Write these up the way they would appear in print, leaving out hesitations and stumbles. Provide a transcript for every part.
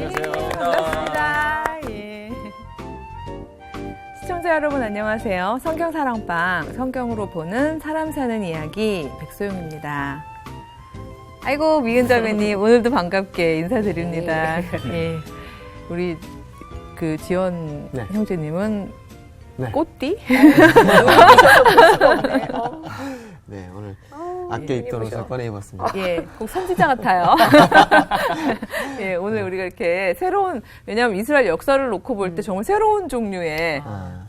안녕하세요. 반갑습니다. 예. 시청자 여러분 안녕하세요. 성경사랑방, 성경으로 보는 사람 사는 이야기 백소영입니다. 아이고 미은자매님 오늘도 반갑게 인사드립니다. 예. 우리 그 지원 네. 형제님은 네. 꽃띠? 네, 오늘 아껴 입던 옷을 꺼내 입었습니다. 예, 꼭 선지자 같아요. 예, 오늘 우리가 이렇게 새로운, 왜냐하면 이스라엘 역사를 놓고 볼 때 정말 새로운 종류의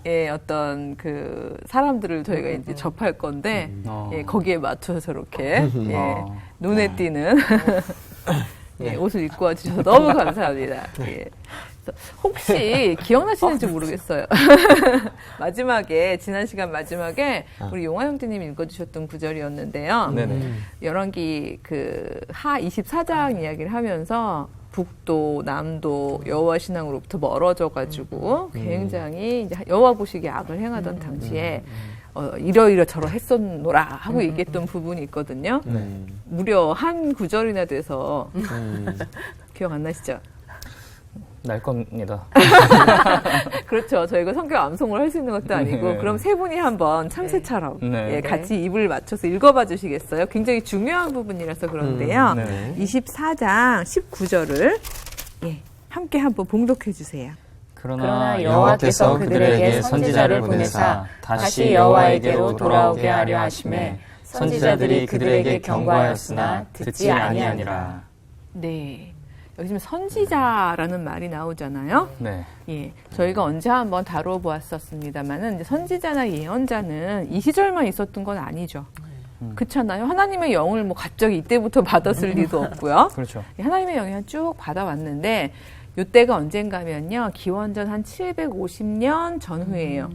예, 어떤 그 사람들을 저희가 이제 접할 건데, 예, 거기에 맞춰서 이렇게 예, 눈에 띄는 예, 옷을 입고 와주셔서 너무 감사합니다. 예. 혹시 기억나시는지 모르겠어요. 마지막에 지난 시간 마지막에 우리 용화 형제님이 읽어주셨던 구절이었는데요. 열왕기 그 하 24장 이야기를 하면서 북도 남도 여호와 신앙으로부터 멀어져가지고 굉장히 이제 여호와 보시기에 악을 행하던 당시에 이러이러 저러 했었노라 하고 얘기했던 부분이 있거든요. 무려 한 구절이나 돼서 기억 안 나시죠? 날 겁니다. 그렇죠. 저희가 성경 암송을 할 수 있는 것도 아니고 네. 그럼 세 분이 한번 참새처럼 네. 예, 같이 입을 맞춰서 읽어봐 주시겠어요? 굉장히 중요한 부분이라서 그런데요. 네. 24장 19절을 예, 함께 한번 봉독해 주세요. 그러나 여호와께서 그들에게 선지자를 보내사 다시 여호와에게로 돌아오게 하려 하심에 선지자들이 그들에게 경고하였으나 듣지 아니하니라. 네. 여기 지금 선지자라는 말이 나오잖아요. 네. 예, 저희가 언제 한번 다뤄보았었습니다만은 이제 선지자나 예언자는 이 시절만 있었던 건 아니죠. 그렇잖아요. 하나님의 영을 뭐 갑자기 이때부터 받았을 리도 없고요. 그렇죠. 하나님의 영을 쭉 받아왔는데 이때가 언젠가면요. 기원전 한 750년 전후예요.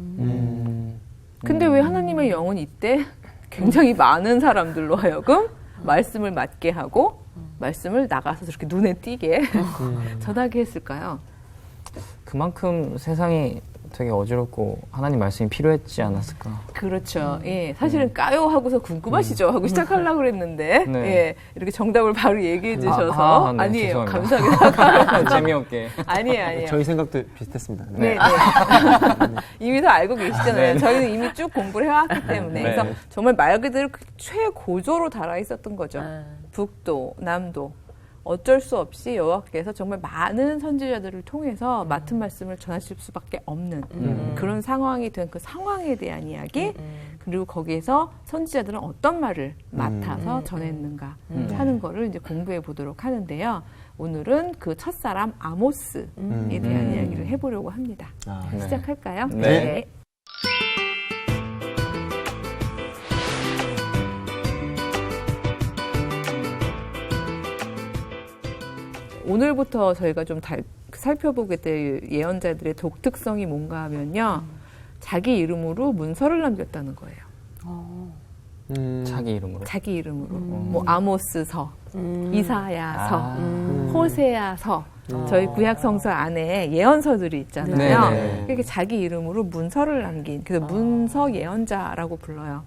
근데 왜 하나님의 영은 이때 굉장히 많은 사람들로 하여금 말씀을 맡게 하고 말씀을 나가서 저렇게 눈에 띄게 전하게 했을까요? 그만큼 세상이 되게 어지럽고 하나님 말씀이 필요했지 않았을까. 그렇죠. 예, 사실은 까요 하고서 궁금하시죠? 하고 시작하려고 그랬는데 네. 예, 이렇게 정답을 바로 얘기해 주셔서 네, 아니에요. 죄송합니다. 감사하게 재미없게. 아니에요. 저희 생각도 비슷했습니다. 네, 네. 이미 다 알고 계시잖아요. 네. 저희는 이미 쭉 공부를 해왔기 때문에. 네. 그래서 정말 말 그대로 최고조로 달아 있었던 거죠. 북도, 남도. 어쩔 수 없이 여호와께서 정말 많은 선지자들을 통해서 맡은 말씀을 전하실 수밖에 없는 그런 상황이 된 그 상황에 대한 이야기 그리고 거기에서 선지자들은 어떤 말을 맡아서 전했는가 하는 거를 이제 공부해 보도록 하는데요. 오늘은 그 첫사람 아모스에 대한 이야기를 해보려고 합니다. 네. 시작할까요? 네. 오늘부터 저희가 좀 살펴보게 될 예언자들의 독특성이 뭔가 하면요. 자기 이름으로 문서를 남겼다는 거예요. 자기 이름으로. 자기 이름으로. 뭐 아모스서, 이사야서, 호세아서. 저희 구약 성서 안에 예언서들이 있잖아요. 네네. 이렇게 자기 이름으로 문서를 남긴 그래서 문서 예언자라고 불러요.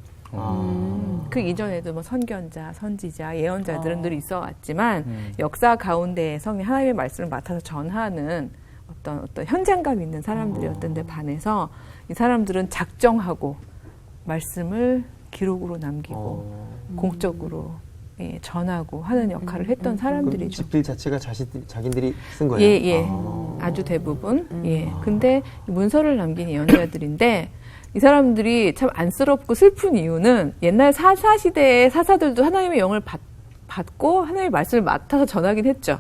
그 이전에도 뭐 선견자, 선지자, 예언자들은 늘 있어 왔지만 역사 가운데에서 하나님의 말씀을 맡아서 전하는 어떤 현장감 있는 사람들이었던 데 반해서 이 사람들은 작정하고 말씀을 기록으로 남기고 공적으로 예, 전하고 하는 역할을 했던 사람들이죠. 집필 자체가 자기들이 쓴 거예요? 예. 아주 대부분. 예. 근데 문서를 남긴 예언자들인데 이 사람들이 참 안쓰럽고 슬픈 이유는 옛날 사사시대의 사사들도 하나님의 영을 받고 하나님의 말씀을 맡아서 전하긴 했죠.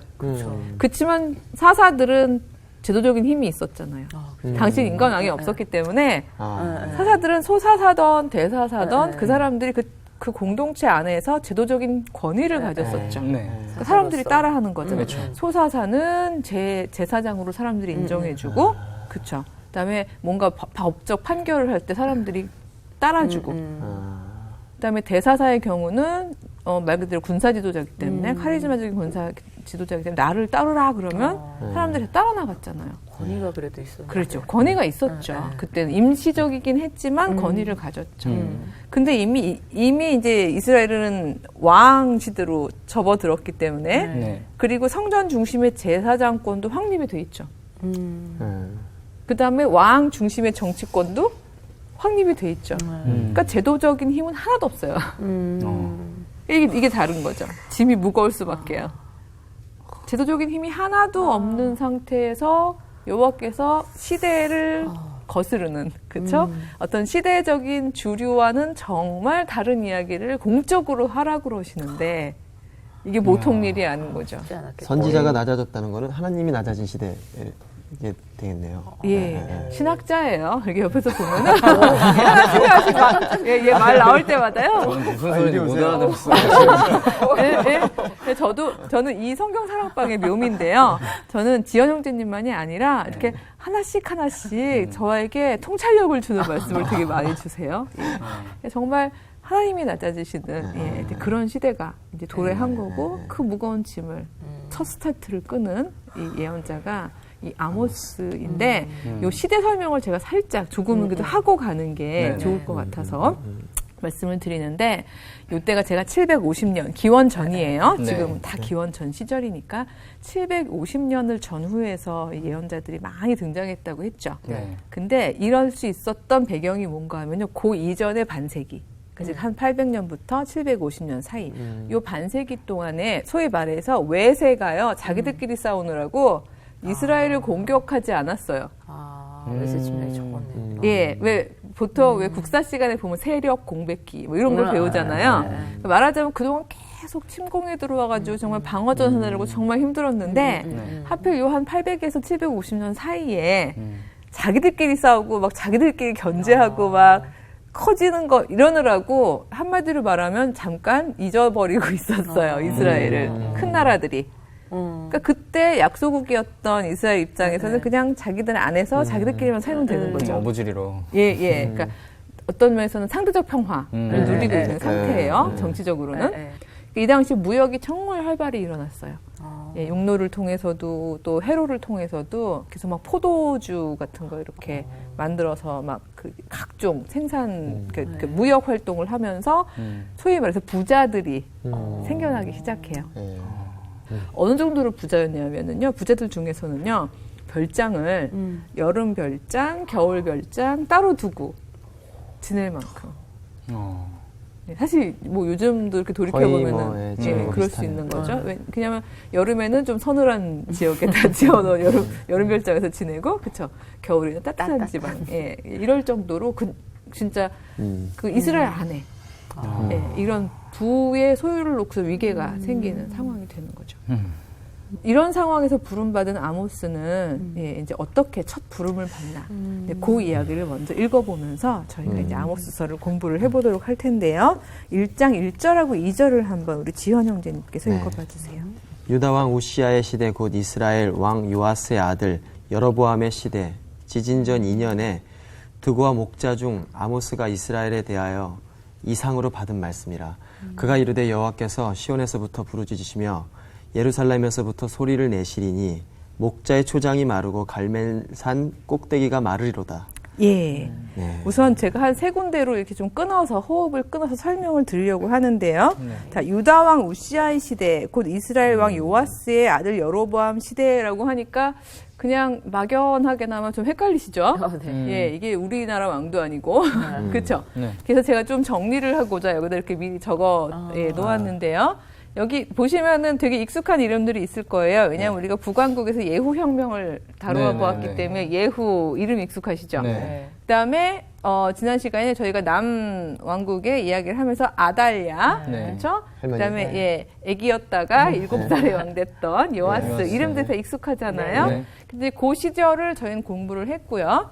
그렇지만 사사들은 제도적인 힘이 있었잖아요. 당시 인간왕이 없었기 때문에 사사들은 소사사던 대사사던 그 사람들이 그 공동체 안에서 제도적인 권위를 가졌었죠. 네. 그러니까 사람들이 따라하는 거죠. 그렇죠. 소사사는 제사장으로 사람들이 인정해주고, 그렇죠. 그다음에 뭔가 법적 판결을 할 때 사람들이 따라주고, 그다음에 대사사의 경우는 말 그대로 군사 지도자이기 때문에 카리스마적인 군사 지도자이기 때문에 나를 따르라 그러면 사람들이 다 따라 나갔잖아요. 권위가 그래도 있었는데. 그렇죠. 권위가 있었죠. 그때는 임시적이긴 했지만 권위를 가졌죠. 근데 이미 이제 이스라엘은 왕 시대로 접어들었기 때문에 네. 그리고 성전 중심의 제사장권도 확립이 돼 있죠. 그 다음에 왕 중심의 정치권도 확립이 돼 있죠. 그러니까 제도적인 힘은 하나도 없어요. 이게 다른 거죠. 짐이 무거울 수밖에요. 제도적인 힘이 하나도 없는 상태에서 여호와께서 시대를 거스르는, 그렇죠? 어떤 시대적인 주류와는 정말 다른 이야기를 공적으로 하라고 그러시는데 이게 보통 일이 아닌 거죠. 선지자가 낮아졌다는 거는 하나님이 낮아진 시대 이게 되겠네요. 예, 신학자예요. 이렇게 옆에서 보면은 하나씩 막 얘 말 나올 때마다요. 저는 무슨 소리인지 못 알아들었어요. 예. 저는 이 성경 사랑방의 묘미인데요. 저는 지연 형제님만이 아니라 이렇게 하나씩 저에게 통찰력을 주는 말씀을 되게 많이 주세요. 예. 정말 하나님이 낮아지시는 그런 시대가 이제 도래한 거고 그 무거운 짐을 첫 스타트를 끄는 이 예언자가 이 아모스인데 요 시대 설명을 제가 살짝 조금은 그래도 하고 가는 게 좋을 것 같아서 말씀을 드리는데 요때가 제가 750년 기원 전이에요. 네. 지금 다 기원 전 시절이니까 750년을 전후해서 예언자들이 많이 등장했다고 했죠. 네. 근데 이럴 수 있었던 배경이 뭔가 하면요. 그 이전의 반세기. 그러니까 한 800년부터 750년 사이. 요 반세기 동안에 소위 말해서 외세가요. 자기들끼리 싸우느라고 이스라엘을 공격하지 않았어요. 외세 침략이 적었네. 예, 보통 왜 국사 시간에 보면 세력 공백기 뭐 이런 걸 배우잖아요. 말하자면 그동안 계속 침공에 들어와가지고 정말 방어전 하느라고 정말 힘들었는데 하필 요 한 800에서 750년 사이에 자기들끼리 싸우고 막 자기들끼리 견제하고 막 커지는 거 이러느라고 한마디로 말하면 잠깐 잊어버리고 있었어요. 이스라엘을. 큰 나라들이. 그러니까 그때 약소국이었던 이스라엘 입장에서는 그냥 자기들 안에서 자기들끼리만 살면 되는 거죠. 어부지리로. 예. 그러니까 어떤 면에서는 상대적 평화를 누리고 있는 상태예요. 정치적으로는. 이 당시 무역이 정말 활발히 일어났어요. 예, 용로를 통해서도 또 해로를 통해서도 계속 막 포도주 같은 거 이렇게 만들어서 막 그 각종 생산 그 무역 활동을 하면서 소위 말해서 부자들이 생겨나기 시작해요. 어느 정도로 부자였냐면요. 부자들 중에서는요. 별장을 여름 별장, 겨울 별장 따로 두고 지낼 만큼. 사실 뭐 요즘도 이렇게 돌이켜 보면은 그럴 수 있는 거죠. 왜냐하면 여름에는 좀 서늘한 지역에다 지어놓은 여름 별장에서 지내고, 그렇죠. 겨울에는 따뜻한 지방, 이럴 정도로 진짜 그 이스라엘 안에 이런 부의 소유를 놓고서 위계가 생기는 상황이 되는 거죠. 이런 상황에서 부름받은 아모스는 이제 어떻게 첫 부름을 받나 그 이야기를 먼저 읽어보면서 저희가 이제 아모스서를 공부를 해보도록 할 텐데요. 1장 1절하고 2절을 한번 우리 지현 형제님께서 읽어봐 주세요. 유다 왕 우시아의 시대 곧 이스라엘 왕 요아스의 아들 여로보암의 시대 지진전 2년에 드고와 목자 중 아모스가 이스라엘에 대하여 이상으로 받은 말씀이라. 그가 이르되 여호와께서 시온에서부터 부르짖으시며 예루살렘에서부터 소리를 내시리니 목자의 초장이 마르고 갈멜산 꼭대기가 마르리로다. 예. 우선 제가 한 세 군데로 이렇게 좀 호흡을 끊어서 설명을 드리려고 하는데요. 자, 유다 왕 우시아의 시대, 곧 이스라엘 왕 요아스의 아들 여로보암 시대라고 하니까 그냥 막연하게나마 좀 헷갈리시죠? 예, 이게 우리나라 왕도 아니고, 그렇죠? 그래서 제가 좀 정리를 하고자 여기다 이렇게 미리 적어 놓았는데요. 여기 보시면은 되게 익숙한 이름들이 있을 거예요. 왜냐하면 우리가 북왕국에서 예후 혁명을 다루어 보았기 때문에 예후 이름 익숙하시죠? 그다음에 지난 시간에 저희가 남왕국의 이야기를 하면서 아달랴, 그렇죠? 그다음에 애기였다가 7살에 왕됐던 요아스 이름들 다 익숙하잖아요. 근데 그 시절을 저희는 공부를 했고요.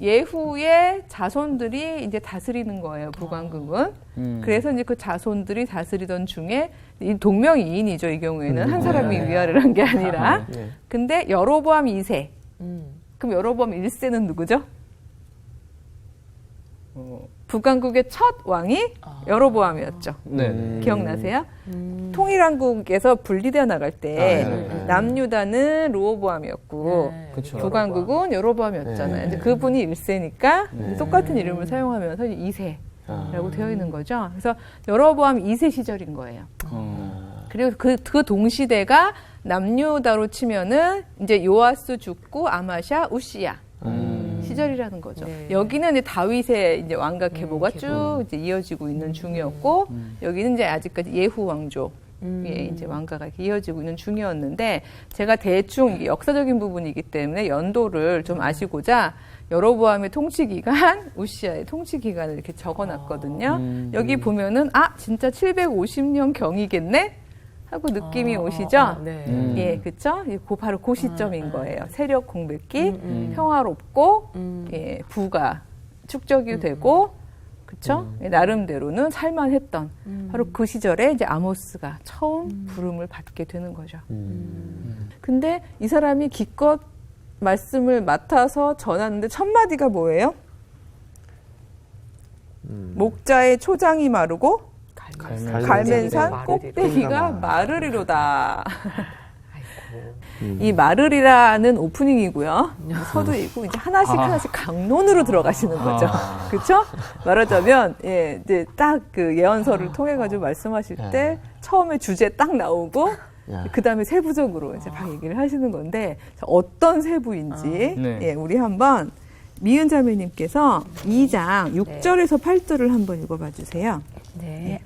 예후의 자손들이 이제 다스리는 거예요, 북왕국은. 그래서 이제 그 자손들이 다스리던 중에 이 동명이인이죠, 이 경우에는. 한 사람이 위아래를 한 게 아니라. 근데 여로보암 2세. 그럼 여로보암 1세는 누구죠? 북왕국의 첫 왕이 여로보암이었죠. 네. 기억나세요? 통일왕국에서 분리되어 나갈 때 네. 남유다는 르호보암이었고 네. 그쵸. 북왕국은 여로보암이었잖아요. 네. 근데 그분이 1세니까 네. 똑같은 이름을 사용하면서 2세라고 아. 되어 있는 거죠. 그래서 여로보암 2세 시절인 거예요. 그리고 그 동시대가 남유다로 치면은 이제 요아스 죽고 아마샤, 우시야 시절이라는 거죠. 네. 여기는 이제 다윗의 이제 왕가 계보가 계보. 쭉 이제 이어지고 있는 중이었고 여기는 이제 아직까지 예후 왕조. 예, 이제 왕가가 이렇게 이어지고 있는 중이었는데 제가 대충 이게 역사적인 부분이기 때문에 연도를 좀 아시고자 여로보암의 통치 기간, 우시아의 통치 기간을 이렇게 적어놨거든요. 여기 보면은 진짜 750년 경이겠네 하고 느낌이 오시죠? 네. 예, 그렇죠? 바로 그 시점인 거예요. 세력 공백기, 평화롭고 예, 부가 축적이 되고 그렇죠? 나름대로는 살만했던 바로 그 시절에 이제 아모스가 처음 부름을 받게 되는 거죠. 근데 이 사람이 기껏 말씀을 맡아서 전하는데 첫 마디가 뭐예요? 목자의 초장이 마르고 갈맨산 꼭대기가 마르리로다. 이 마르리라는 오프닝이고요. 서두이고 이제 하나씩 강론으로 들어가시는 거죠. 그렇죠? 말하자면 예, 이제 딱 그 예언서를 통해 가지고 말씀하실 때 처음에 주제 딱 나오고 그다음에 세부적으로 이제 막 얘기를 하시는 건데 어떤 세부인지 네. 예, 우리 한번 미은 자매님께서 2장 6절에서 8절을 한번 읽어봐 주세요. 네.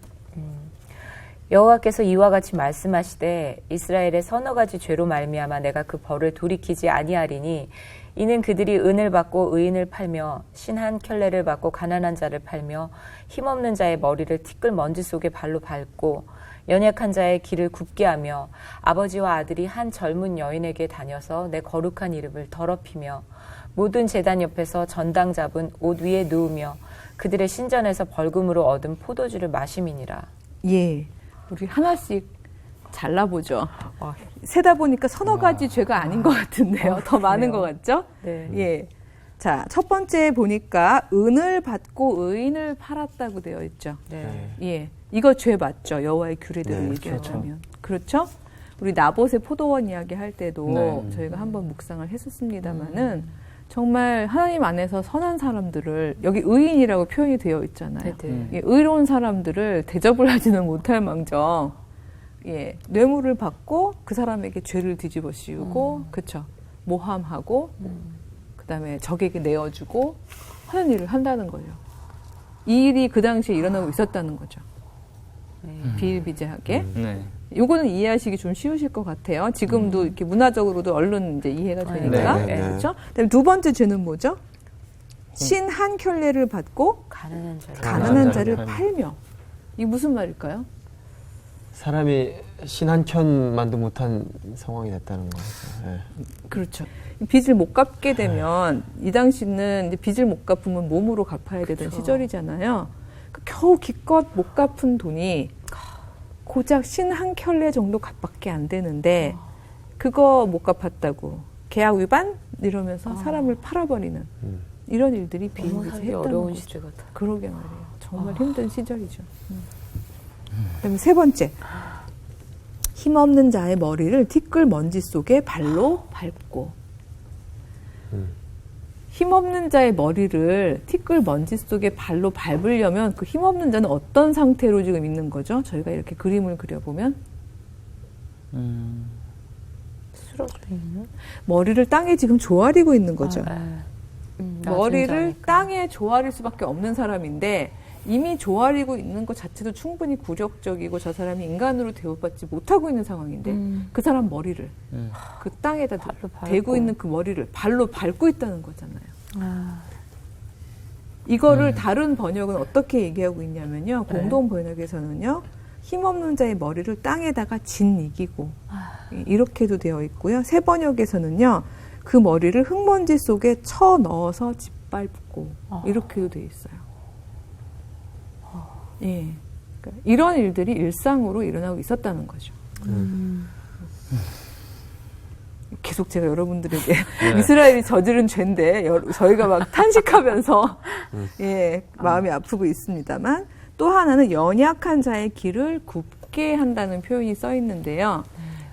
여호와께서 이와 같이 말씀하시되 이스라엘의 서너 가지 죄로 말미암아 내가 그 벌을 돌이키지 아니하리니 이는 그들이 은을 받고 의인을 팔며 신 한 켤레를 받고 가난한 자를 팔며 힘없는 자의 머리를 티끌 먼지 속에 발로 밟고 연약한 자의 길을 굽게 하며 아버지와 아들이 한 젊은 여인에게 다녀서 내 거룩한 이름을 더럽히며 모든 제단 옆에서 전당 잡은 옷 위에 누우며 그들의 신전에서 벌금으로 얻은 포도주를 마심이니라. 예. 우리 하나씩 잘라보죠. 세다 보니까 서너 가지 죄가 아닌 것 같은데요. 더 많은 것 같죠? 네. 예. 자, 첫 번째 보니까 은을 받고 의인을 팔았다고 되어 있죠. 네. 예. 이거 죄 맞죠? 여호와의 규례대로 네, 얘기하자면. 그렇죠? 우리 나봇의 포도원 이야기 할 때도 네. 저희가 한번 묵상을 했었습니다마는 정말 하나님 안에서 선한 사람들을 여기 의인이라고 표현이 되어 있잖아요. 네. 예, 의로운 사람들을 대접을 하지는 못할 망정 예, 뇌물을 받고 그 사람에게 죄를 뒤집어 씌우고 그쵸 모함하고 그다음에 적에게 내어주고 하는 일을 한다는 거예요. 이 일이 그 당시에 일어나고 있었다는 거죠. 비일비재하게. 네. 요거는 이해하시기 좀 쉬우실 것 같아요. 지금도 이렇게 문화적으로도 얼른 이제 이해가 되니까. 네, 네, 네. 그렇죠? 그다음에 두 번째 죄는 뭐죠? 신 한 켤레를 받고 가난한 자를 팔며. 이게 무슨 말일까요? 사람이 신 한 켠만도 못한 상황이 됐다는 거죠. 네. 그렇죠. 빚을 못 갚게 되면 이 당시는 이제 빚을 못 갚으면 몸으로 갚아야 되던 시절이잖아요. 겨우 기껏 못 갚은 돈이 고작 신 한 켤레 정도 값밖에 안 되는데 그거 못 갚았다고 계약 위반 이러면서 사람을 팔아버리는 이런 일들이 비일비재했다는 어려운 거죠. 시대 같아. 그러게 말이에요. 정말 힘든 시절이죠. 그다음에 세 번째, 힘없는 자의 머리를 티끌 먼지 속에 발로 밟고. 힘없는 자의 머리를 티끌 먼지 속에 발로 밟으려면 그 힘없는 자는 어떤 상태로 지금 있는 거죠? 저희가 이렇게 그림을 그려보면 쓰러져 있는? 머리를 땅에 지금 조아리고 있는 거죠. 머리를 낮은 자니까. 땅에 조아릴 수밖에 없는 사람인데 이미 조아리고 있는 것 자체도 충분히 굴욕적이고 저 사람이 인간으로 대우받지 못하고 있는 상황인데 그 사람 머리를 그 땅에다 발로 밟고. 대고 있는 그 머리를 발로 밟고 있다는 거잖아요. 이거를 다른 번역은 어떻게 얘기하고 있냐면요. 공동 번역에서는요. 힘없는 자의 머리를 땅에다가 짓이기고 이렇게도 되어 있고요. 새 번역에서는요. 그 머리를 흙먼지 속에 쳐 넣어서 짓밟고 이렇게도 되어 있어요. 예, 그러니까 이런 일들이 일상으로 일어나고 있었다는 거죠. 이렇게 계속 제가 여러분들에게 이스라엘이 저지른 죄인데 저희가 막 탄식하면서 예, 마음이 아프고 있습니다만 또 하나는 연약한 자의 길을 굽게 한다는 표현이 써 있는데요.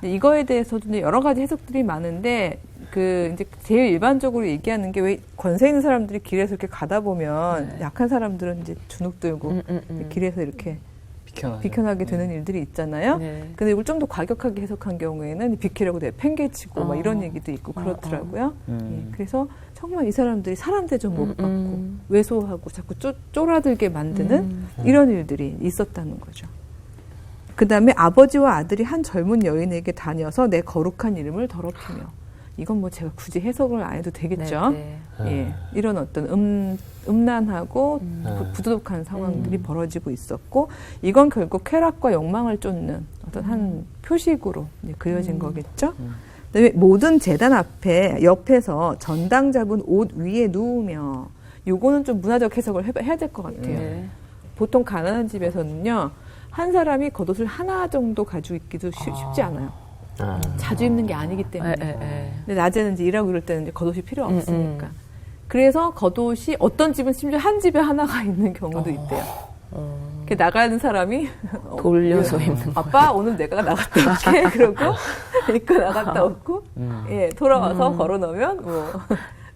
이거에 대해서도 이제 여러 가지 해석들이 많은데 이제 제일 일반적으로 얘기하는 게 왜 권세 있는 사람들이 길에서 이렇게 가다 보면 약한 사람들은 이제 주눅 들고 길에서 이렇게 비켜나게 되는 일들이 있잖아요. 네. 근데 이걸 좀 더 과격하게 해석한 경우에는 비키라고 내팽개치고 막 이런 얘기도 있고 그렇더라고요. 예, 그래서 정말 이 사람들이 사람 대접 못 받고 왜소하고 자꾸 쫄아들게 만드는 이런 일들이 있었다는 거죠. 그 다음에 아버지와 아들이 한 젊은 여인에게 다녀서 내 거룩한 이름을 더럽히며 이건 뭐 제가 굳이 해석을 안 해도 되겠죠. 네, 예, 이런 어떤 음란하고 부도덕한 상황들이 벌어지고 있었고 이건 결국 쾌락과 욕망을 쫓는 어떤 한 표식으로 이제 그려진 거겠죠. 그다음에 모든 제단 앞에 옆에서 전당 잡은 옷 위에 누우며 요거는 좀 문화적 해석을 해야 될 것 같아요. 네. 보통 가난한 집에서는요 한 사람이 겉옷을 하나 정도 가지고 있기도 쉽지 않아요. 자주 입는 게 아니기 때문에. 근데 낮에는 이제 일하고 이럴 때는 이제 겉옷이 필요 없으니까. 그래서 겉옷이 어떤 집은 심지어 한 집에 하나가 있는 경우도 있대요. 이렇게 나가는 사람이 돌려서 입는 아빠 오늘 내가 나갔다 올게 그러고 입고 나갔다 오고 예 돌아와서 걸어놓으면 뭐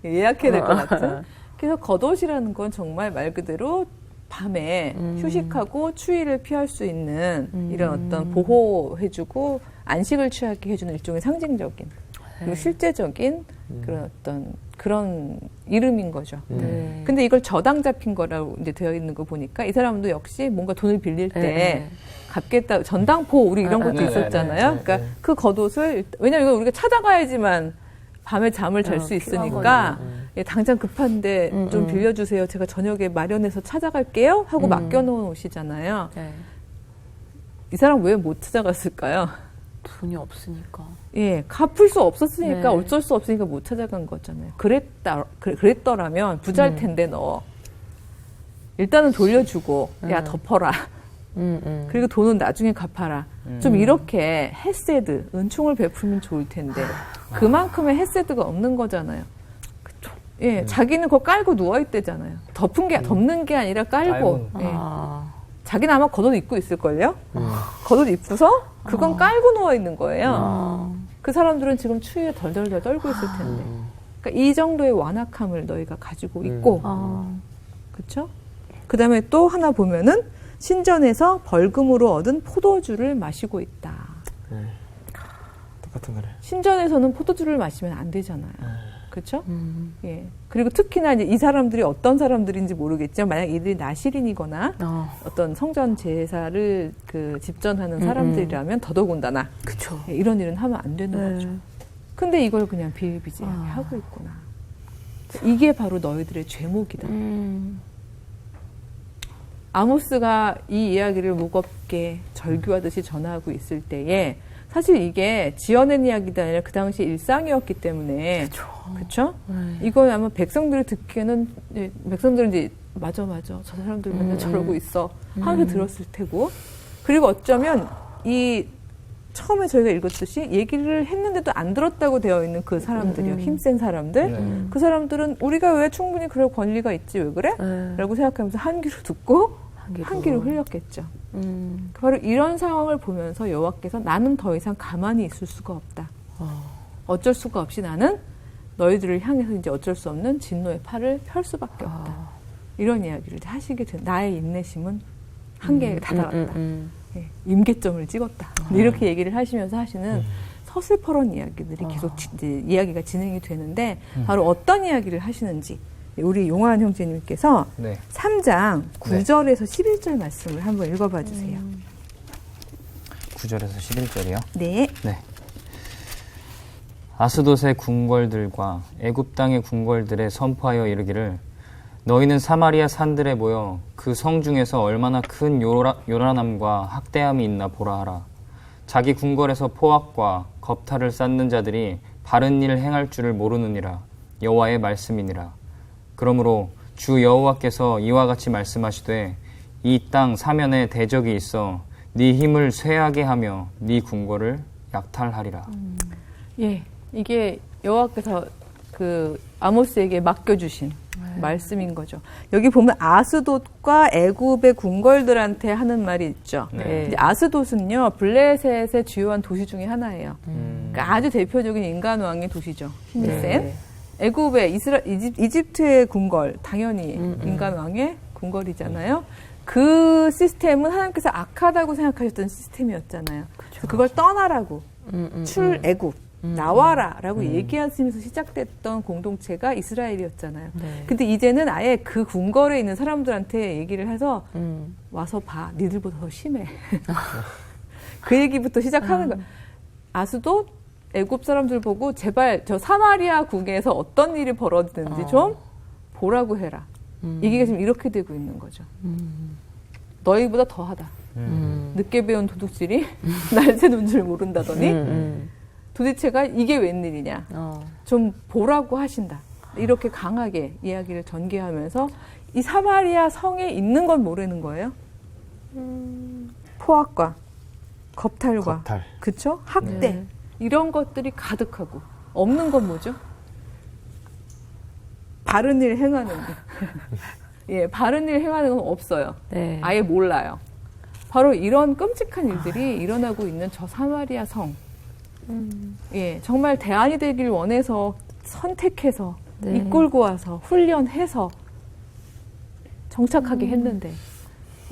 예약해야 될 것 같은. 그래서 겉옷이라는 건 정말 말 그대로 밤에 휴식하고 추위를 피할 수 있는 이런 어떤 보호해주고 안식을 취하게 해주는 일종의 상징적인 그리고 실제적인 그런 이름인 거죠. 근데 이걸 저당 잡힌 거라고 이제 되어 있는 거 보니까 이 사람도 역시 뭔가 돈을 빌릴 때 갚겠다 전당포 우리 이런 것도 있었잖아요. 그러니까 그 겉옷을 왜냐면 이거 우리가 찾아가야지만 밤에 잠을 잘 수 있으니까 예, 당장 급한데 좀 빌려주세요. 제가 저녁에 마련해서 찾아갈게요. 하고 맡겨놓은 옷이잖아요. 네. 이 사람 왜 못 찾아갔을까요? 돈이 없으니까. 예, 갚을 수 없었으니까 네. 어쩔 수 없으니까 못 찾아간 거잖아요. 그랬더라면 부자일 텐데 너 일단은 돌려주고 야 덮어라. 그리고 돈은 나중에 갚아라. 좀 이렇게 헤세드, 은총을 베풀면 좋을 텐데 그만큼의 헤세드가 없는 거잖아요. 예, 자기는 그거 깔고 누워있대잖아요. 덮는 게 아니라 깔고. 예. 자기는 아마 겉옷 입고 있을걸요? 겉옷 입고서 그건 깔고 누워있는 거예요. 그 사람들은 지금 추위에 덜덜덜 떨고 있을 텐데. 그러니까 이 정도의 완악함을 너희가 가지고 있고. 그렇죠? 그 다음에 또 하나 보면은 신전에서 벌금으로 얻은 포도주를 마시고 있다. 똑같은 거를. 신전에서는 포도주를 마시면 안 되잖아요. 그렇죠? 예. 그리고 특히나 이제 이 사람들이 어떤 사람들인지 모르겠지만 만약 이들이 나시린이거나 어떤 성전 제사를 집전하는 사람들이라면 더더군다나 그쵸. 예, 이런 일은 하면 안 되는 거죠. 근데 이걸 그냥 비일비재하게 하고 있구나. 이게 바로 너희들의 죄목이다. 아모스가 이 이야기를 무겁게 절규하듯이 전하고 있을 때에 사실 이게 지어낸 이야기가 아니라 그 당시 일상이었기 때문에 그렇죠? 이건 아마 백성들이 듣기에는 백성들은 이제 맞아 저 사람들 맨날 저러고 있어 하면서 들었을 테고 그리고 어쩌면 이 처음에 저희가 읽었듯이 얘기를 했는데도 안 들었다고 되어 있는 그 사람들이요. 힘센 사람들. 그 사람들은 우리가 왜 충분히 그럴 권리가 있지 왜 그래? 라고 생각하면서 한 귀로 듣고 한 귀로 흘렸겠죠. 바로 이런 상황을 보면서 여호와께서 나는 더 이상 가만히 있을 수가 없다. 어쩔 수가 없이 나는 너희들을 향해서 이제 어쩔 수 없는 진노의 팔을 펼 수밖에 없다. 이런 이야기를 하시게 된 나의 인내심은 한계에 다다랐다. 예, 임계점을 찍었다. 이렇게 얘기를 하시면서 하시는 서슬퍼런 이야기들이 계속 이제 이야기가 진행이 되는데 바로 어떤 이야기를 하시는지 우리 용환 형제님께서 네. 3장 9절에서 11절 말씀을 한번 읽어봐 주세요. 9절에서 11절이요. 네. 네. 아스돗의 궁궐들과 애굽 땅의 궁궐들에 선포하여 이르기를 너희는 사마리아 산들에 모여 그 성 중에서 얼마나 큰 요란함과 학대함이 있나 보라 하라. 자기 궁궐에서 포악과 겁탈을 쌓는 자들이 바른 일을 행할 줄을 모르느니라. 여호와의 말씀이니라. 그러므로 주 여호와께서 이와 같이 말씀하시되 이 땅 사면에 대적이 있어 네 힘을 쇠하게 하며 네 궁궐을 약탈하리라. 예. 이게 여호와께서 그 아모스에게 맡겨주신 말씀인 거죠. 여기 보면 아스돗과 애굽의 궁궐들한테 하는 말이 있죠. 네. 이제 아스돗은요 블레셋의 주요한 도시 중에 하나예요. 그러니까 아주 대표적인 인간 왕의 도시죠. 힘이 네. 센. 애굽의 이집트의 궁궐 당연히 인간 왕의 궁궐이잖아요. 그 시스템은 하나님께서 악하다고 생각하셨던 시스템이었잖아요. 그래서 그걸 떠나라고 출애굽 나와라라고 얘기하시면서 시작됐던 공동체가 이스라엘이었잖아요. 네. 근데 이제는 아예 그 궁궐에 있는 사람들한테 얘기를 해서 와서 봐, 니들보다 더 심해. 그 얘기부터 시작하는 거야. 아스돗 애굽 사람들 보고 제발 저 사마리아 국에서 어떤 일이 벌어지는지 좀 보라고 해라. 얘기가 지금 이렇게 되고 있는 거죠. 너희보다 더하다. 늦게 배운 도둑질이 날 새는 줄 모른다더니 도대체가 이게 웬일이냐. 좀 보라고 하신다. 이렇게 강하게 이야기를 전개하면서 이 사마리아 성에 있는 건 모르는 거예요. 포악과 겁탈과 겁탈. 그쵸? 학대 이런 것들이 가득하고 없는 건 뭐죠? 바른 일 행하는 일. 예, 바른 일 행하는 건 없어요. 네. 아예 몰라요. 바로 이런 끔찍한 일들이 일어나고 있는 저 사마리아 성. 예, 정말 대안이 되길 원해서 선택해서 네. 이끌고 와서 훈련해서 정착하게 했는데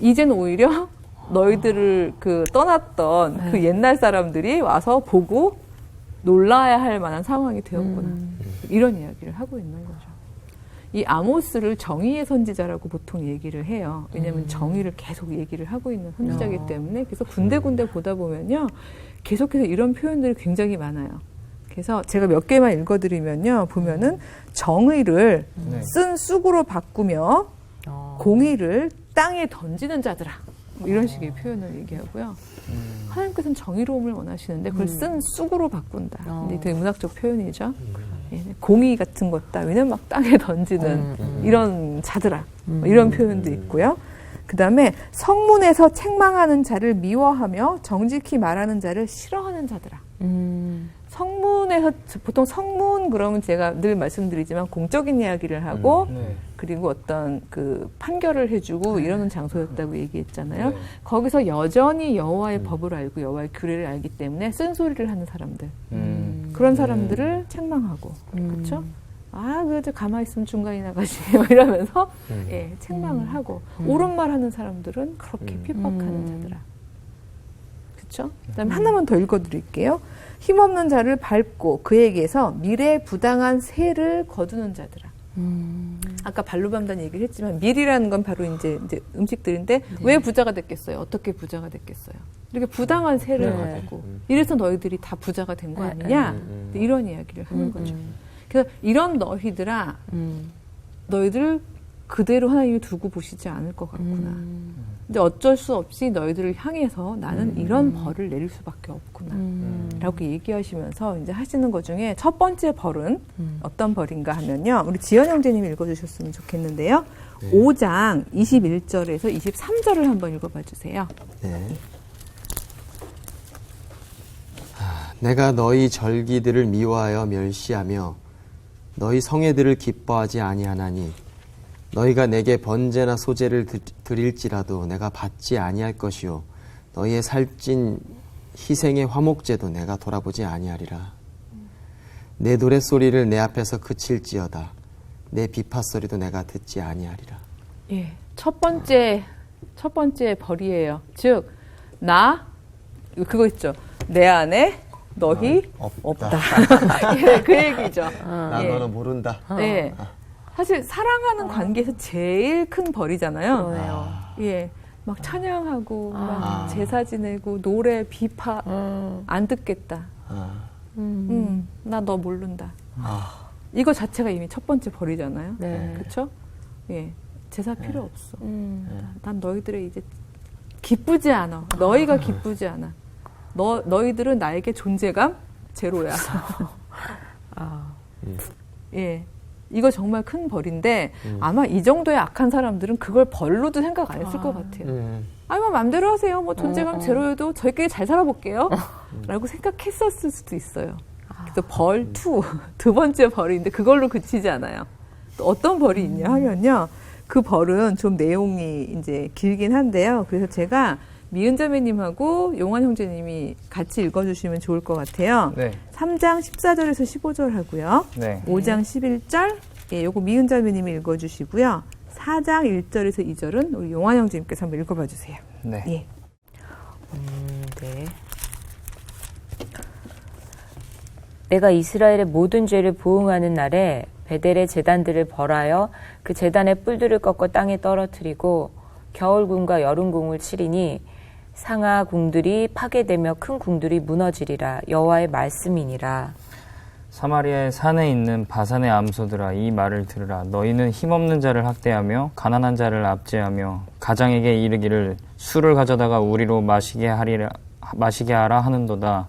이제는 오히려 너희들을 그 떠났던 그 옛날 사람들이 와서 보고 놀라야 할 만한 상황이 되었구나. 이런 이야기를 하고 있는 거죠. 이 아모스를 정의의 선지자라고 보통 얘기를 해요. 왜냐하면 정의를 계속 얘기를 하고 있는 선지자이기 때문에. 그래서 군데군데 보다 보면요. 계속해서 이런 표현들이 굉장히 많아요. 그래서 제가 몇 개만 읽어드리면요. 보면은 정의를 네. 쓴 쑥으로 바꾸며 공의를 땅에 던지는 자들아. 뭐 이런 식의 표현을 얘기하고요. 하나님께서는 정의로움을 원하시는데 그걸 쓴 쑥으로 바꾼다. 근데 되게 문학적 표현이죠. 예, 공의 같은 것다. 왜냐면 막 땅에 던지는 이런 자들아. 뭐 이런 표현도 있고요. 그 다음에 성문에서 책망하는 자를 미워하며 정직히 말하는 자를 싫어하는 자들아. 성문에서 보통 성문 그러면 제가 늘 말씀드리지만 공적인 이야기를 하고 네. 그리고 어떤 그 판결을 해주고 이러는 장소였다고 얘기했잖아요. 네. 거기서 여전히 여호와의 법을 알고 여호와의 규례를 알기 때문에 쓴소리를 하는 사람들 그런 사람들을 책망하고 그렇죠? 아, 그래도 가만히 있으면 중간이 나가지 이러면서 예, 책망을 하고 옳은 말 하는 사람들은 그렇게 핍박하는 자들아. 그렇죠? 그다음에 하나만 더 읽어드릴게요. 힘없는 자를 밟고 그에게서 미래에 부당한 세를 거두는 자들아. 아까 발로밤단 얘기를 했지만 밀이라는 건 바로 이제 음식들인데 왜 부자가 됐겠어요? 어떻게 부자가 됐겠어요? 이렇게 부당한 세를 가지고 이래서 너희들이 다 부자가 된 거 아니냐? 이런 이야기를 하는 거죠. 그래서 이런 너희들아, 너희들 그대로 하나님이 두고 보시지 않을 것 같구나. 근데 어쩔 수 없이 너희들을 향해서 나는 이런 벌을 내릴 수밖에 없구나. 라고 얘기하시면서 이제 하시는 것 중에 첫 번째 벌은 어떤 벌인가 하면요. 우리 지연 형제님이 읽어주셨으면 좋겠는데요. 5장 21절에서 23절을 한번 읽어봐 주세요. 네. 내가 너희 절기들을 미워하여 멸시하며 너희 성회들을 기뻐하지 아니하나니 너희가 내게 번제나 소제를 드릴지라도 내가 받지 아니할 것이요 너희의 살찐 희생의 화목제도 내가 돌아보지 아니하리라. 내 노랫소리를 내 앞에서 그칠지어다 내 비파소리도 내가 듣지 아니하리라. 예, 첫 번째 벌이에요. 즉, 나 그거 있죠. 내 안에 너희 없다. 예, 그 얘기죠. 나 예. 너는 모른다. 네. 사실 사랑하는 관계에서 제일 큰 벌이잖아요. 그러네요. 예, 막 찬양하고 막 제사 지내고 노래 비파 안 듣겠다. 나 너 모른다. 이거 자체가 이미 첫 번째 벌이잖아요. 네. 그렇죠? 예, 제사 필요 없어. 난 너희들의 이제 기쁘지 않아. 너희가 기쁘지 않아. 너희들은 나에게 존재감 제로야. 예. 이거 정말 큰 벌인데 아마 이 정도의 악한 사람들은 그걸 벌로도 생각 안 했을 것 같아요. 아니 뭐 맘대로 하세요. 뭐 존재감 제로여도 저희끼리 잘 살아볼게요. 라고 생각했었을 수도 있어요. 그래서 벌 2, 두 번째 벌인데 그걸로 그치지 않아요. 또 어떤 벌이 있냐 하면요. 그 벌은 좀 내용이 이제 길긴 한데요. 그래서 제가 미은자매님하고 용환 형제님이 같이 읽어주시면 좋을 것 같아요. 네. 3장 14절에서 15절 하고요. 네. 5장 11절, 예, 요거 미은자매님이 읽어주시고요. 4장 1절에서 2절은 우리 용환 형제님께서 한번 읽어봐 주세요. 네. 예. 네. 내가 이스라엘의 모든 죄를 보응하는 날에 베델의 제단들을 벌하여 그 제단의 뿔들을 꺾어 땅에 떨어뜨리고 겨울궁과 여름궁을 치리니 상하 궁들이 파괴되며 큰 궁들이 무너지리라. 여호와의 말씀이니라. 사마리아의 산에 있는 바산의 암소들아 이 말을 들으라. 너희는 힘없는 자를 학대하며 가난한 자를 압제하며 가장에게 이르기를 술을 가져다가 우리로 마시게 하라 하는도다.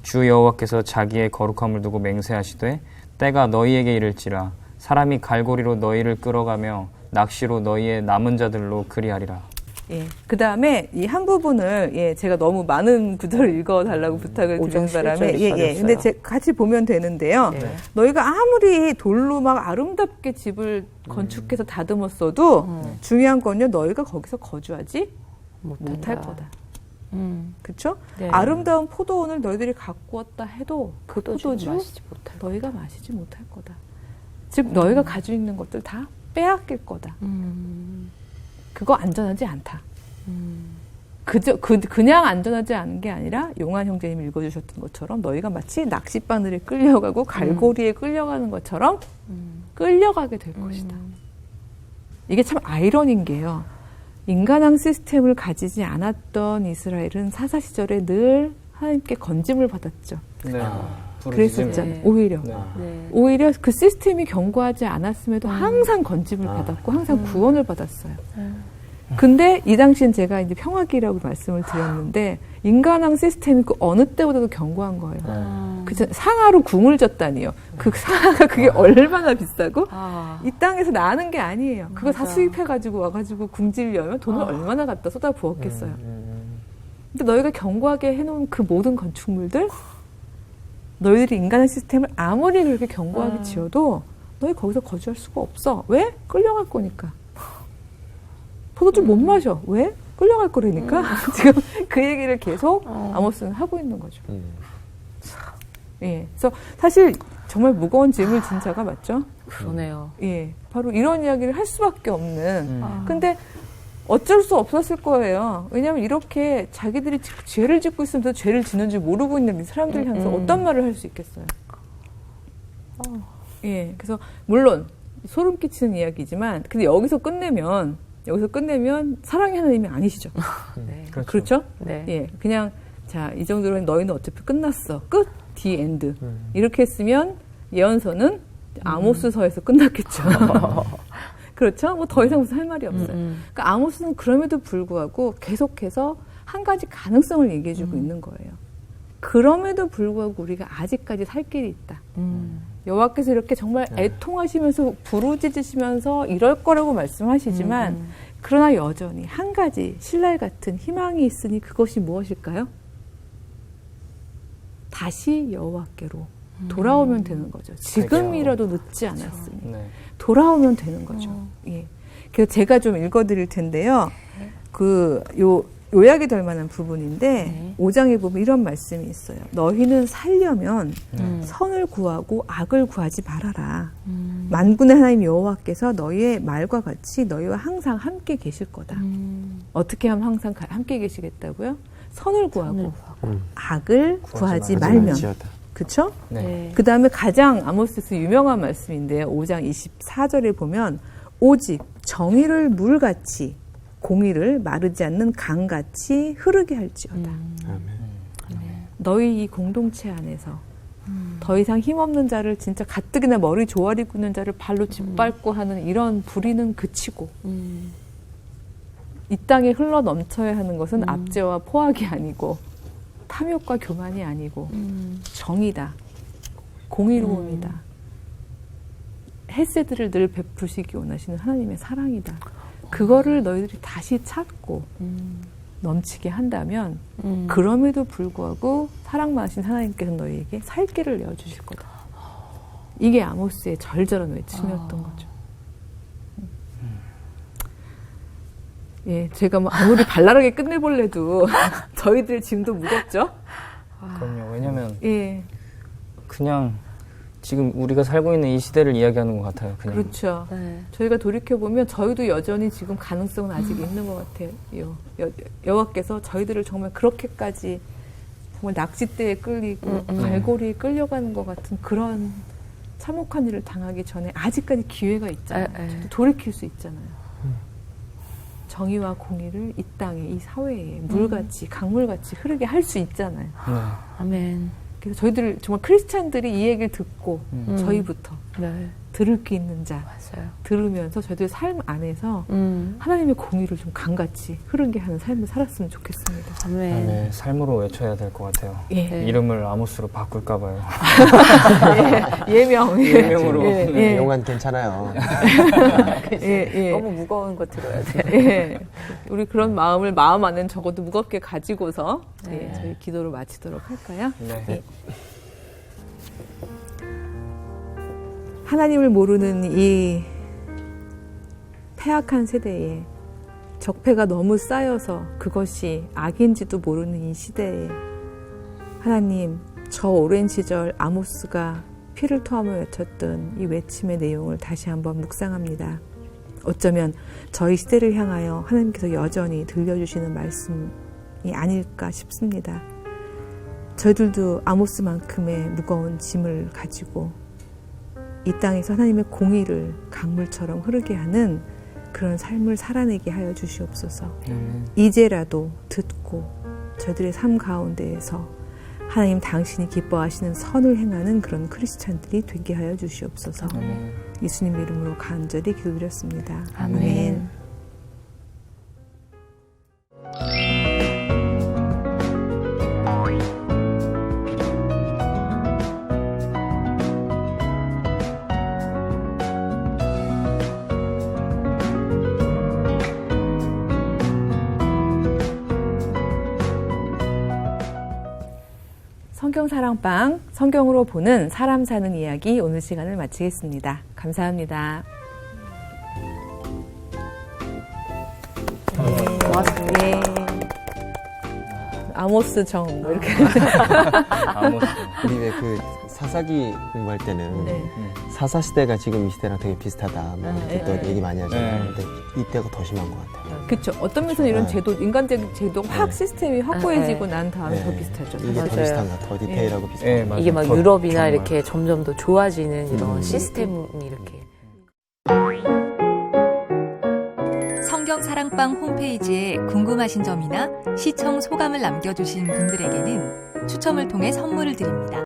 주 여호와께서 자기의 거룩함을 두고 맹세하시되 때가 너희에게 이를지라. 사람이 갈고리로 너희를 끌어가며 낚시로 너희의 남은 자들로 그리하리라. 예. 그 다음에 이 한 부분을, 예, 제가 너무 많은 구절을 읽어달라고 부탁을 드린 바람에, 예, 예. 근데 같이 보면 되는데요. 네. 너희가 아무리 돌로 막 아름답게 집을 건축해서 다듬었어도 중요한 건요, 너희가 거기서 거주하지 못할 거다. 그쵸? 네. 아름다운 포도원을 너희들이 갖고 왔다 해도 그 포도주 마시지 못할 너희가 마시지 못할 거다. 즉, 너희가 가지고 있는 것들 다 빼앗길 거다. 그거 안전하지 않다. 그냥 안전하지 않은 게 아니라 용환 형제님이 읽어주셨던 것처럼 너희가 마치 낚싯바늘에 끌려가고 갈고리에 끌려가는 것처럼 끌려가게 될 것이다. 이게 참 아이러니인 게요. 인간왕 시스템을 가지지 않았던 이스라엘은 사사 시절에 늘 하나님께 건짐을 받았죠. 네. 그랬었잖아요. 네. 오히려. 네. 네. 오히려 그 시스템이 견고하지 않았음에도 항상 건짐을 받았고 항상 구원을 받았어요. 근데 이 당시엔 제가 이제 평화기라고 말씀을 드렸는데 인간왕 시스템이 그 어느 때보다도 견고한 거예요. 그 상하로 궁을 졌다니요. 그 상하가 그게 얼마나 비싸고 이 땅에서 나는 게 아니에요. 그거 다 수입해가지고 와가지고 궁지려면 돈을 얼마나 갖다 쏟아 부었겠어요. 근데 너희가 견고하게 해놓은 그 모든 건축물들 너희들이 인간의 시스템을 아무리 그렇게 견고하게 지어도 너희 거기서 거주할 수가 없어. 왜? 끌려갈 거니까. 포도주 못 마셔. 왜? 끌려갈 거라니까. 지금 그 얘기를 계속 아모스는 하고 있는 거죠. 예. 그래서 사실 정말 무거운 짐을 진 자가 맞죠? 그러네요. 예. 바로 이런 이야기를 할 수밖에 없는. 근데 어쩔 수 없었을 거예요. 왜냐하면 이렇게 자기들이 죄를 짓고 있으면서 죄를 짓는 줄 모르고 있는 이 사람들 향해서 어떤 말을 할 수 있겠어요. 예, 그래서 물론 소름 끼치는 이야기지만 근데 여기서 끝내면 사랑의 하나님이 아니시죠. 네. 그렇죠? 네. 예, 그냥 자, 이 정도로는 너희는 어차피 끝났어. 끝, 디 엔드. 이렇게 했으면 예언서는 아모스서에서 끝났겠죠. 그렇죠? 뭐 더 이상 무슨 할 말이 없어요. 그러니까 아모스는 그럼에도 불구하고 계속해서 한 가지 가능성을 얘기해주고 있는 거예요. 그럼에도 불구하고 우리가 아직까지 살 길이 있다. 여호와께서 이렇게 정말 애통하시면서 부르짖으시면서 이럴 거라고 말씀하시지만 그러나 여전히 한 가지 신랄 같은 희망이 있으니 그것이 무엇일까요? 다시 여호와께로 돌아오면 되는 거죠. 지금이라도 늦지 않았으니. 네. 돌아오면 되는 거죠. 예. 그래서 제가 좀 읽어드릴 텐데요. 요약이 될 만한 부분인데 5장에 보면 이런 말씀이 있어요. 너희는 살려면 선을 구하고 악을 구하지 말아라. 만군의 하나님 여호와께서 너희의 말과 같이 너희와 항상 함께 계실 거다. 어떻게 하면 항상 함께 계시겠다고요? 선을 구하고 악을 구하지 말면. 그렇죠? 네. 그 다음에 가장 아모스에서 유명한 말씀인데요. 5장 24절에 보면 오직 정의를 물같이 공의를 마르지 않는 강같이 흐르게 할지어다. 너희 이 공동체 안에서 더 이상 힘없는 자를 진짜 가뜩이나 머리 조아리 굽는 자를 발로 짓밟고 하는 이런 불의는 그치고 이 땅에 흘러 넘쳐야 하는 것은 압제와 포악이 아니고 탐욕과 교만이 아니고 정의다. 공의로움이다. 헤세드를 늘 베푸시기 원하시는 하나님의 사랑이다. 그거를 너희들이 다시 찾고 넘치게 한다면 그럼에도 불구하고 사랑 많으신 하나님께서 너희에게 살 길을 내어주실 거다. 이게 아모스의 절절한 외침이었던 거죠. 예, 제가 뭐 아무리 발랄하게 끝내볼래도 저희들 짐도 무겁죠? 그럼요. 왜냐면 예, 그냥 지금 우리가 살고 있는 이 시대를 이야기하는 것 같아요. 그냥. 그렇죠. 네. 저희가 돌이켜보면 저희도 여전히 지금 가능성은 아직 있는 것 같아요. 여호와께서 저희들을 정말 그렇게까지 정말 낚싯대에 끌리고 갈고리에 끌려가는 것 같은 그런 참혹한 일을 당하기 전에 아직까지 기회가 있잖아요. 저도 돌이킬 수 있잖아요. 정의와 공의를 이 땅에, 이 사회에 물같이, 강물같이 흐르게 할 수 있잖아요. 네. 아멘. 그래서 저희들 정말 크리스찬들이 이 얘기를 듣고 저희부터 네. 들을 게 있는 자 맞아요. 들으면서 저희들 삶 안에서 하나님의 공의를 좀 강같이 흐르게 하는 삶을 살았으면 좋겠습니다. 아멘. 네, 삶으로 외쳐야 될 것 같아요. 예. 네. 이름을 아모스로 바꿀까 봐요. 예명. 예명으로. 예, 네. 예. 용안 괜찮아요. 예, 예. 너무 무거운 거 들어야 돼. 예. 우리 그런 마음을 마음 안에 적어도 무겁게 가지고서 네. 예, 저희 기도를 마치도록 할까요? 네. 예. 하나님을 모르는 이 패악한 세대에 적폐가 너무 쌓여서 그것이 악인지도 모르는 이 시대에 하나님, 저 오랜 시절 아모스가 피를 토하며 외쳤던 이 외침의 내용을 다시 한번 묵상합니다. 어쩌면 저희 시대를 향하여 하나님께서 여전히 들려주시는 말씀이 아닐까 싶습니다. 저희들도 아모스만큼의 무거운 짐을 가지고 이 땅에서 하나님의 공의를 강물처럼 흐르게 하는 그런 삶을 살아내게 하여 주시옵소서. 이제라도 듣고 저희들의 삶 가운데에서 하나님 당신이 기뻐하시는 선을 행하는 그런 크리스찬들이 되게 하여 주시옵소서. 예수님 이름으로 간절히 기도드렸습니다. 아멘. 성경사랑방, 성경으로 보는 사람 사는 이야기 오늘 시간을 마치겠습니다. 감사합니다. 고맙습니다. 예. 아모스 정 뭐 이렇게. 아모스. 우리 왜 그 사사기 공부할 때는 네. 사사 시대가 지금 이 시대랑 되게 비슷하다. 뭐 이렇게 또 네. 얘기 많이 하잖아요. 네. 근데 이때가 더 심한 것 같아요. 그렇죠. 어떤 면에서는 이런 네. 제도, 인간적인 제도 확 시스템이 확고해지고 난 다음에 더 네. 비슷하죠. 이게 더 맞아요. 비슷한 것 같아요. 더 디테일하고 비슷한 네, 것 같아요. 맞아요. 이게 막 더 유럽이나 정말. 이렇게 점점 더 좋아지는 이런 시스템이 이렇게. 성경사랑방 홈페이지에 궁금하신 점이나 시청 소감을 남겨주신 분들에게는 추첨을 통해 선물을 드립니다.